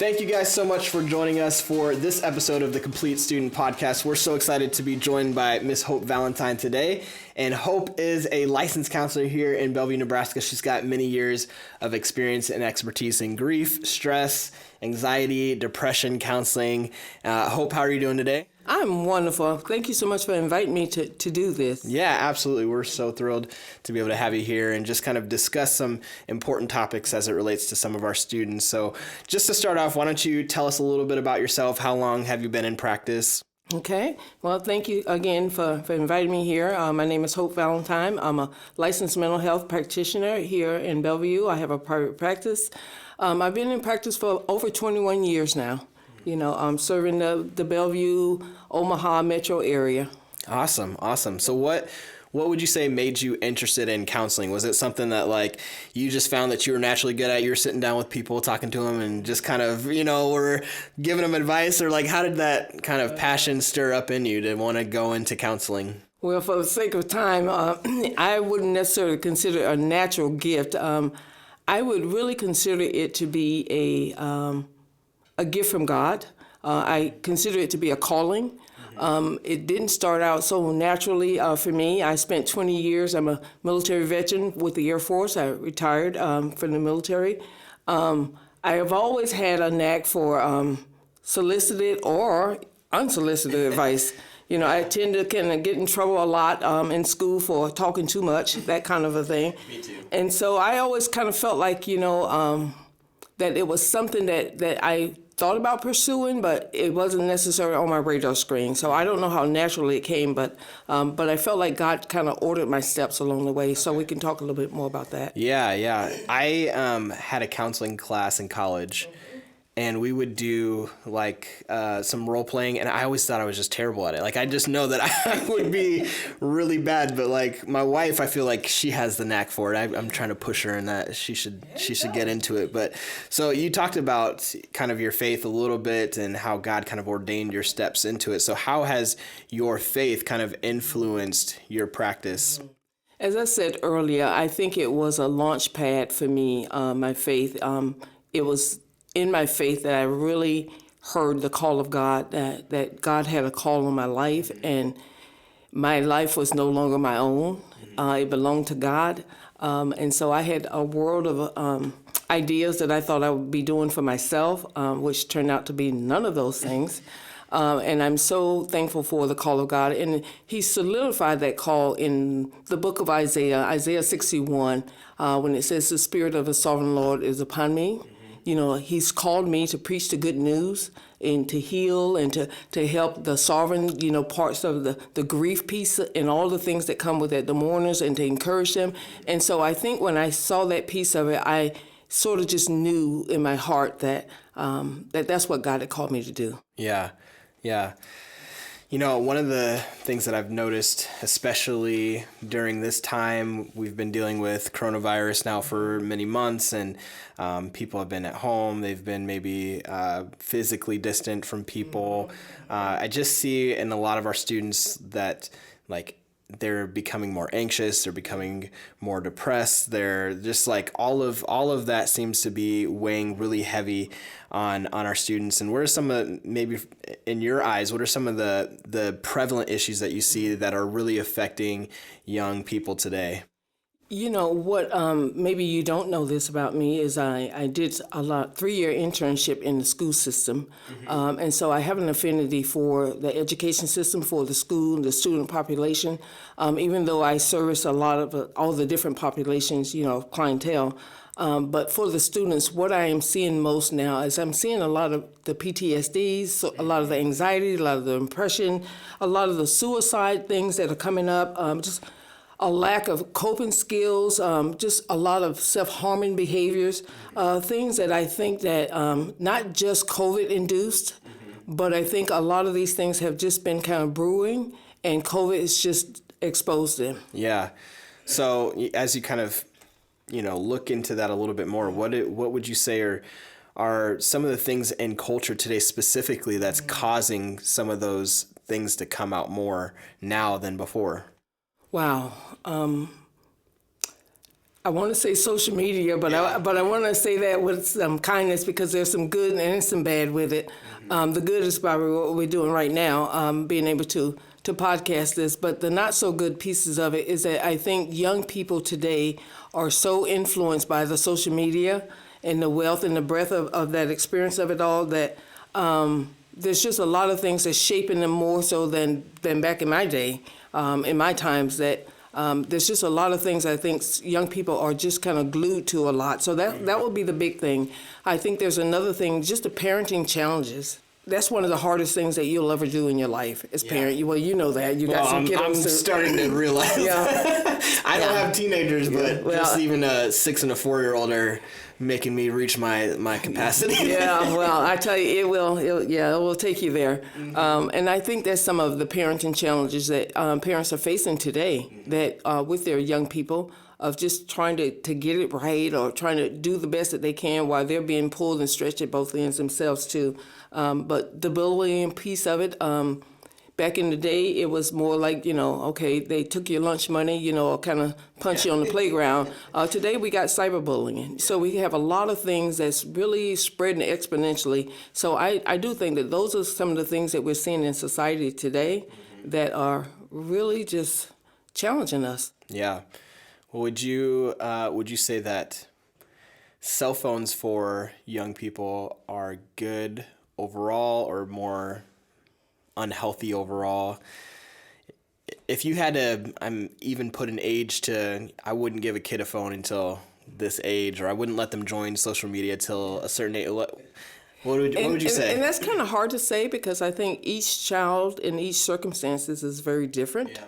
Thank you guys so much for joining us for this episode of the Complete Student Podcast. We're so excited to be joined by Miss Hope Valentine today. And Hope is a licensed counselor here in Bellevue, Nebraska. She's got many years of experience and expertise in grief, stress, anxiety, depression counseling. Hope, how are you doing today? I'm wonderful. Thank you so much for inviting me to do this. Yeah, absolutely. We're so thrilled to be able to have you here and just kind of discuss some important topics as it relates to some of our students. So just to start off, why don't you tell us a little bit about yourself? How long have you been in practice? Okay. Well, thank you again for inviting me here. My name is Hope Valentine. I'm a licensed mental health practitioner here in Bellevue. I have a private practice. I've been in practice for over 21 years now. You know, I'm serving the Bellevue, Omaha metro area. Awesome. So what would you say made you interested in counseling? Was it something that like you just found that you were naturally good at? You were sitting down with people, talking to them, and just kind of, were giving them advice? Or like, how did that kind of passion stir up in you to want to go into counseling? Well, for the sake of time, I wouldn't necessarily consider it a natural gift. I would really consider it to be a gift from God. I consider it to be a calling. It didn't start out so naturally for me. I spent 20 years, I'm a military veteran with the Air Force. I retired from the military. I have always had a knack for solicited or unsolicited advice. You know, I tend to kind of get in trouble a lot in school for talking too much, that kind of a thing. Me too. And so I always kind of felt like, that it was something that I thought about pursuing, but it wasn't necessarily on my radar screen. So I don't know how naturally it came, but I felt like God kind of ordered my steps along the way. So we can talk a little bit more about that. Yeah. I had a counseling class in college, and we would do like some role playing, and I always thought I was just terrible at it. Like I just know that I would be really bad, but like my wife, I feel like she has the knack for it. I'm trying to push her in that she should get into it. But so you talked about kind of your faith a little bit and how God kind of ordained your steps into it. So how has your faith kind of influenced your practice? As I said earlier, I think it was a launch pad for me, my faith. It was in my faith that I really heard the call of God, that God had a call on my life, and my life was no longer my own. It belonged to God. And so I had a world of ideas that I thought I would be doing for myself, which turned out to be none of those things. And I'm so thankful for the call of God. And he solidified that call in the book of Isaiah 61, when it says, "The Spirit of the Sovereign Lord is upon me." You know, he's called me to preach the good news and to heal and to help the sovereign, parts of the grief piece and all the things that come with it, the mourners, and to encourage them. And so I think when I saw that piece of it, I sort of just knew in my heart that that's what God had called me to do. Yeah. One of the things that I've noticed, especially during this time, we've been dealing with coronavirus now for many months, and people have been at home. They've been maybe physically distant from people. I just see in a lot of our students that, like, they're becoming more anxious, they're becoming more depressed. They're just like all of that seems to be weighing really heavy on our students. And what are some of, maybe in your eyes, what are some of the prevalent issues that you see that are really affecting young people today? You know what, maybe you don't know this about me, is I did a 3-year internship in the school system. And so I have an affinity for the education system, for the school, the student population, even though I service a lot of all the different populations, clientele. But for the students, what I am seeing most now is I'm seeing a lot of the PTSDs, so a lot of the anxiety, a lot of the depression, a lot of the suicide things that are coming up, just a lack of coping skills, just a lot of self-harming behaviors, things that I think that not just COVID induced, but I think a lot of these things have just been kind of brewing, and COVID has just exposed them. Yeah. So as you kind of, look into that a little bit more, what would you say are some of the things in culture today specifically that's causing some of those things to come out more now than before? Wow. I want to say social media, but Yeah. I want to say that with some kindness because there's some good and some bad with it. The good is probably what we're doing right now, being able to podcast this. But the not so good pieces of it is that I think young people today are so influenced by the social media and the wealth and the breadth of that experience of it all that there's just a lot of things that's shaping them more so than back in my day, in my times that. There's just a lot of things I think young people are just kind of glued to a lot. So that would be the big thing. I think there's another thing, just the parenting challenges. That's one of the hardest things that you'll ever do in your life as parent. Well, you know that. You got some kiddos. I'm starting to realize. Yeah. I don't have teenagers, but just even a 6 and a 4-year-old are making me reach my capacity. Yeah, well, I tell you, it will take you there. And I think that's some of the parenting challenges that parents are facing today that with their young people of just trying to get it right or trying to do the best that they can while they're being pulled and stretched at both ends themselves too. But the bullying piece of it, back in the day, it was more like, okay, they took your lunch money, or kind of punch you on the playground. Today, we got cyberbullying. So we have a lot of things that's really spreading exponentially. So I do think that those are some of the things that we're seeing in society today that are really just challenging us. Yeah. Well, would you say that cell phones for young people are good overall or more unhealthy overall? If you had to even put an age to, I wouldn't give a kid a phone until this age, or I wouldn't let them join social media till a certain age. What would you say? And that's kind of hard to say because I think each child in each circumstances is very different. Yeah.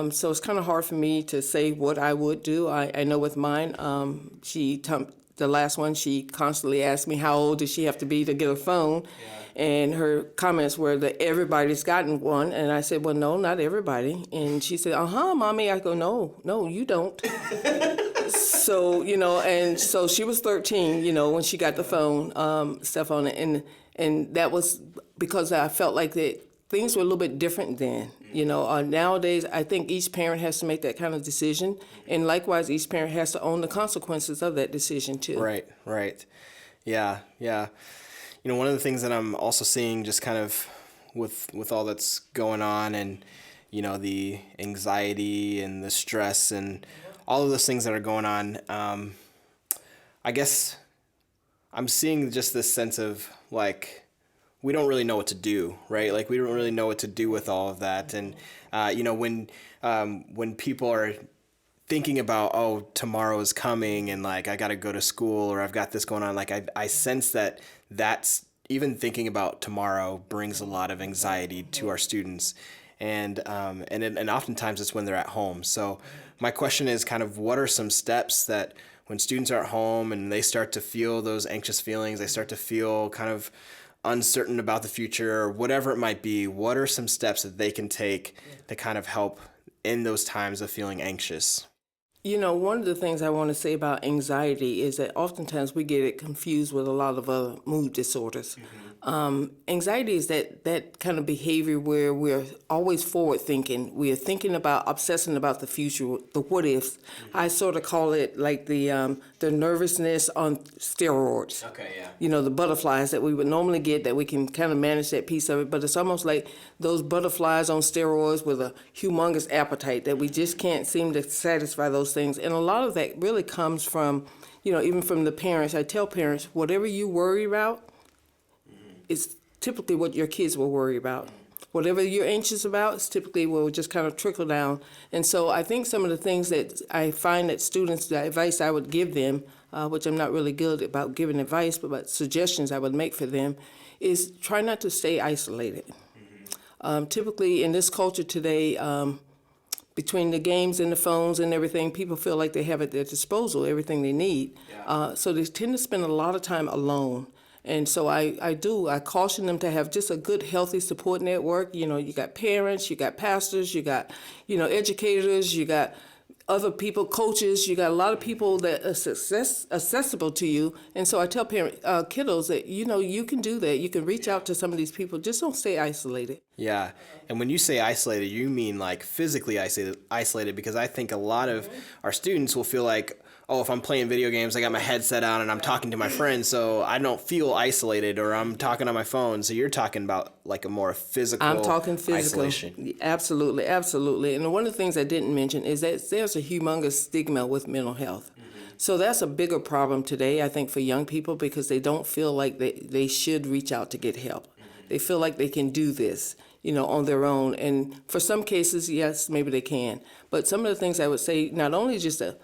So it's kind of hard for me to say what I would do. I know with mine, the last one, she constantly asked me how old does she have to be to get a phone. Yeah. And her comments were that everybody's gotten one. And I said, well, no, not everybody. And she said, Mommy. I go, no, you don't. So, and so she was 13, when she got the phone, stuff on it. And that was because I felt like that things were a little bit different then. Nowadays, I think each parent has to make that kind of decision. And likewise, each parent has to own the consequences of that decision, too. Right. Yeah. One of the things that I'm also seeing just kind of with all that's going on and, the anxiety and the stress and all of those things that are going on, I guess I'm seeing just this sense of like, we don't really know what to do, right? Like we don't really know what to do with all of that. And, when people are thinking about, oh, tomorrow is coming and like, I got to go to school or I've got this going on. Like I sense that's even thinking about tomorrow brings a lot of anxiety to our students. And oftentimes it's when they're at home. So my question is kind of what are some steps that when students are at home and they start to feel those anxious feelings, they start to feel kind of uncertain about the future or whatever it might be, what are some steps that they can take to kind of help in those times of feeling anxious? One of the things I want to say about anxiety is that oftentimes we get it confused with a lot of other mood disorders. Anxiety is that kind of behavior where we're always forward thinking. We're thinking about, obsessing about the future, the what ifs. I sort of call it like the nervousness on steroids. Okay, yeah. The butterflies that we would normally get that we can kind of manage that piece of it, but it's almost like those butterflies on steroids with a humongous appetite that we just can't seem to satisfy those things. And a lot of that really comes from, even from the parents. I tell parents, whatever you worry about, is typically what your kids will worry about. Whatever you're anxious about is typically will just kind of trickle down. And so I think some of the things that I find that students, the advice I would give them, which I'm not really good about giving advice, but suggestions I would make for them, is try not to stay isolated. Typically in this culture today, between the games and the phones and everything, people feel like they have at their disposal everything they need. Yeah. So they tend to spend a lot of time alone. And so I caution them to have just a good, healthy support network. You got parents, you got pastors, you got, educators, you got other people, coaches, you got a lot of people that are accessible to you. And so I tell kiddos that, you can do that. You can reach out to some of these people. Just don't stay isolated. Yeah. And when you say isolated, you mean like physically isolated, because I think a lot of our students will feel like, oh, if I'm playing video games, I got my headset on and I'm talking to my friends, so I don't feel isolated, or I'm talking on my phone. So you're talking about like a more physical I'm talking physical. isolation. Absolutely, absolutely. And one of the things I didn't mention is that there's a humongous stigma with mental health. So that's a bigger problem today, I think, for young people, because they don't feel like they should reach out to get help. They feel like they can do this, on their own. And for some cases, yes, maybe they can. But some of the things I would say, not only just the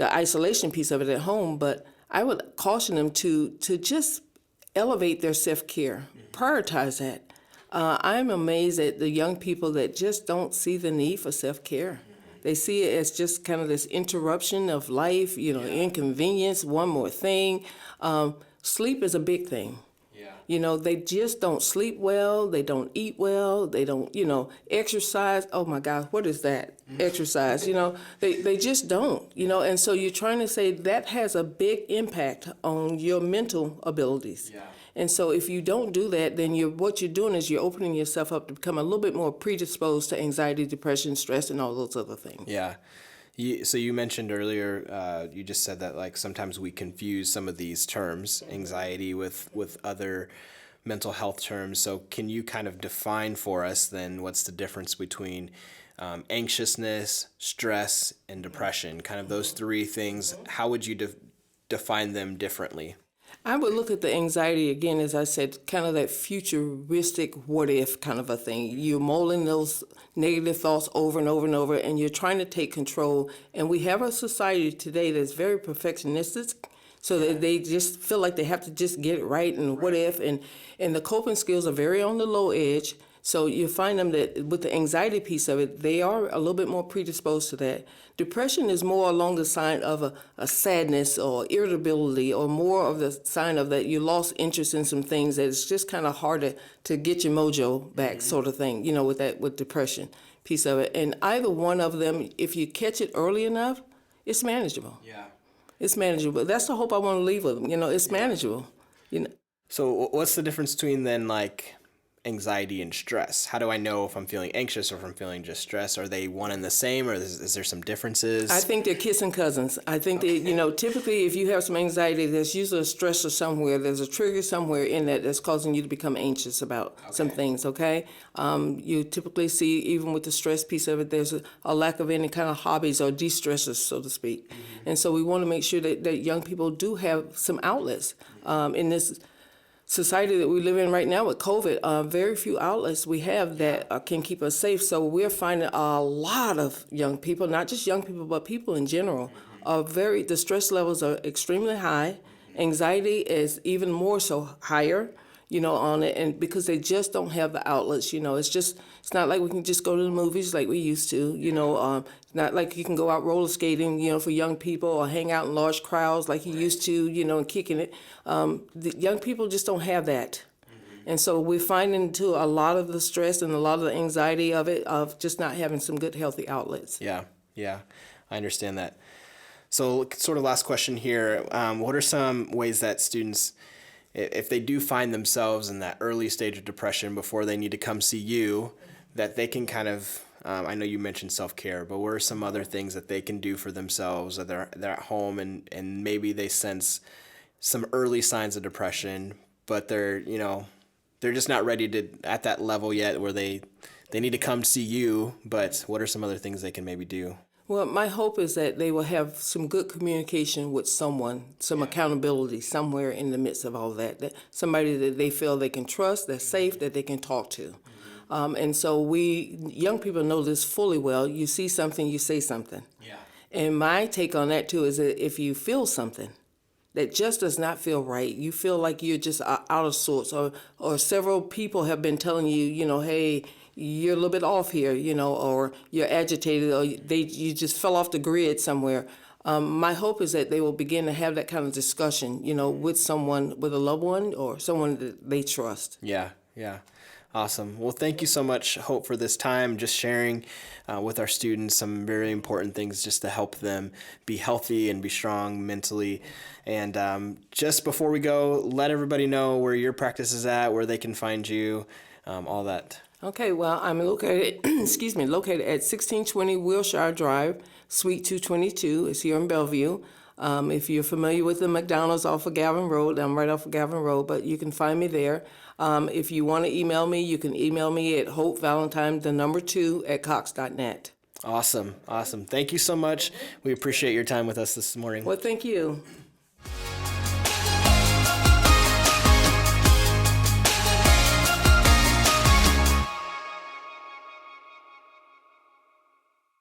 isolation piece of it at home, but I would caution them to just elevate their self-care, prioritize that. I'm amazed at the young people that just don't see the need for self-care. They see it as just kind of this interruption of life, inconvenience, one more thing. Sleep is a big thing. They just don't sleep well, they don't eat well, they don't, exercise. Oh my God, what is that? Exercise, they just don't, and so you're trying to say that has a big impact on your mental abilities. And so if you don't do that, then what you're doing is you're opening yourself up to become a little bit more predisposed to anxiety, depression, stress, and all those other things. Yeah. So you mentioned earlier, you just said that like sometimes we confuse some of these terms, anxiety, with other mental health terms. So can you kind of define for us then what's the difference between anxiousness, stress, and depression? Kind of those three things. How would you define them differently? I would look at the anxiety again, as I said, kind of that futuristic what if kind of a thing. You're mulling those negative thoughts over and over and over, and you're trying to take control. And we have a society today that's very perfectionistic, so that they just feel like they have to just get it right and what if. And the coping skills are very on the low edge. So you find them that with the anxiety piece of it, they are a little bit more predisposed to that. Depression is more along the sign of a sadness or irritability, or more of the sign of that you lost interest in some things that it's just kind of hard to get your mojo back, sort of thing, with depression piece of it. And either one of them, if you catch it early enough, it's manageable. Yeah. It's manageable. That's the hope I want to leave with them. It's manageable. So what's the difference between then like anxiety and stress? How do I know if I'm feeling anxious or if I'm feeling just stress? Are they one and the same, or is there some differences? I think they're kissing cousins. I think that, typically if you have some anxiety, there's usually a stressor somewhere. There's a trigger somewhere in that's causing you to become anxious about some things, okay? You typically see, even with the stress piece of it, there's a lack of any kind of hobbies or de-stressors, so to speak. And so we want to make sure that young people do have some outlets in this society that we live in right now with COVID. Very few outlets we have that can keep us safe. So we're finding a lot of young people, not just young people, but people in general, the stress levels are extremely high. Anxiety is even more so higher, on it, and because they just don't have the outlets, it's not like we can just go to the movies like we used to, not like you can go out roller skating, for young people, or hang out in large crowds like you used to, and kicking it. The young people just don't have that. And so we're finding too a lot of the stress and a lot of the anxiety of it, of just not having some good healthy outlets. Yeah, I understand that. So sort of last question here, what are some ways that students, if they do find themselves in that early stage of depression before they need to come see you, that they can kind of, I know you mentioned self-care, but what are some other things that they can do for themselves, that they're at home and maybe they sense some early signs of depression, but they're just not ready to, at that level yet where they need to come see you, but what are some other things they can maybe do? Well, my hope is that they will have some good communication with someone, some accountability somewhere in the midst of all that somebody that they feel they can trust, that's safe, that they can talk to. And so young people know this fully well. You see something, you say something. Yeah. And my take on that too is that if you feel something that just does not feel right, you feel like you're just out of sorts, or several people have been telling you, hey, you're a little bit off here, or you're agitated, or you just fell off the grid somewhere. My hope is that they will begin to have that kind of discussion, with someone, with a loved one or someone that they trust. Yeah. Awesome. Well, thank you so much, Hope, for this time, just sharing with our students some very important things just to help them be healthy and be strong mentally. And just before we go, let everybody know where your practice is at, where they can find you, all that. Okay, well, I'm located at 1620 Wilshiere Drive, Suite 222. It's here in Bellevue. If you're familiar with the McDonald's off of Gavin Road, I'm right off of Gavin Road, but you can find me there. If you want to email me, you can email me at hopevalentine2@cox.net. Awesome. Thank you so much. We appreciate your time with us this morning. Well, thank you.